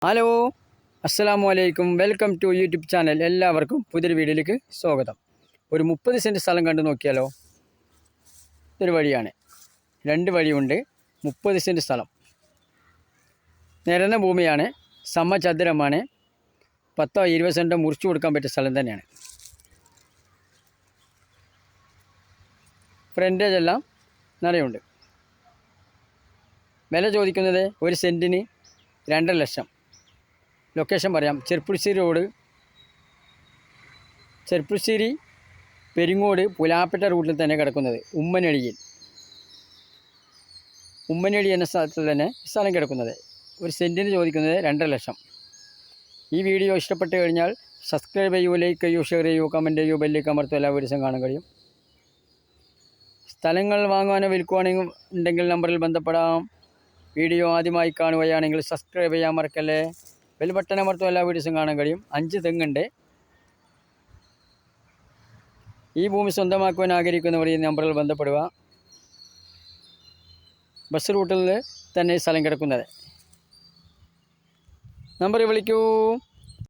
Hello, അസ്സലാമു അലൈക്കും. Welcome to YouTube channel. എല്ലാവർക്കും പുതിയൊരു വീഡിയോയിലേക്ക് സ്വാഗതം. ഒരു 30 സെൻറ്റ് സ്ഥലം കണ്ടു നോക്കിയാലോ? ഇതൊരു വഴിയാണ്, രണ്ട് വഴിയുണ്ട്. 30 സെൻറ്റ് സ്ഥലം, നിരന്ന ഭൂമിയാണ്, സമചതുരമാണ്. 10-20 സെൻറ്റ് മുറിച്ചു കൊടുക്കാൻ പറ്റിയ സ്ഥലം തന്നെയാണ്. ഫ്രണ്ടേജ് എല്ലാം നിറയുണ്ട്. വില ചോദിക്കുന്നത് ഒരു സെൻറ്റിന് 2.5 ലക്ഷം. ലൊക്കേഷൻ പറയാം. ചെർപ്പുളശ്ശേരി റോഡ്, ചെർപ്പുളശ്ശേരി പെരിങ്ങോട് പുലാപ്പറ്റ റൂട്ടിൽ തന്നെ കിടക്കുന്നത്. ഉമ്മനടി എന്ന സ്ഥലത്തിൽ തന്നെ സ്ഥലം കിടക്കുന്നത്. ഒരു സെൻറ്റിന് ചോദിക്കുന്നത് 2.5 ലക്ഷം. ഈ വീഡിയോ ഇഷ്ടപ്പെട്ട് കഴിഞ്ഞാൽ സബ്സ്ക്രൈബ് ചെയ്യൂ, ലൈക്ക് ചെയ്യൂ, ഷെയർ ചെയ്യൂ, കമൻറ്റ് ചെയ്യൂ, ബെല്ലേക്ക് അമർത്തും. എല്ലാ വീഡിയോസും കാണാൻ കഴിയും. സ്ഥലങ്ങൾ വാങ്ങാനോ വിൽക്കുവാണെങ്കിൽ ഉണ്ടെങ്കിൽ നമ്പറിൽ ബന്ധപ്പെടാം. വീഡിയോ ആദ്യമായി കാണുകയാണെങ്കിൽ സബ്സ്ക്രൈബ് ചെയ്യാൻ മറക്കല്ലേ. ബെൽ ബട്ടൺ അമർത്തും. എല്ലാ വീഡിയോസും കാണാൻ കഴിയും. 5 തെങ്ങുണ്ട്. ഈ ഭൂമി സ്വന്തമാക്കുവാൻ ആഗ്രഹിക്കുന്നവർ ഈ നമ്പറിൽ ബന്ധപ്പെടുക. ബസ് റൂട്ടിൽ തന്നെ സ്ഥലം കിടക്കുന്നത്. നമ്പറിൽ വിളിക്കൂ.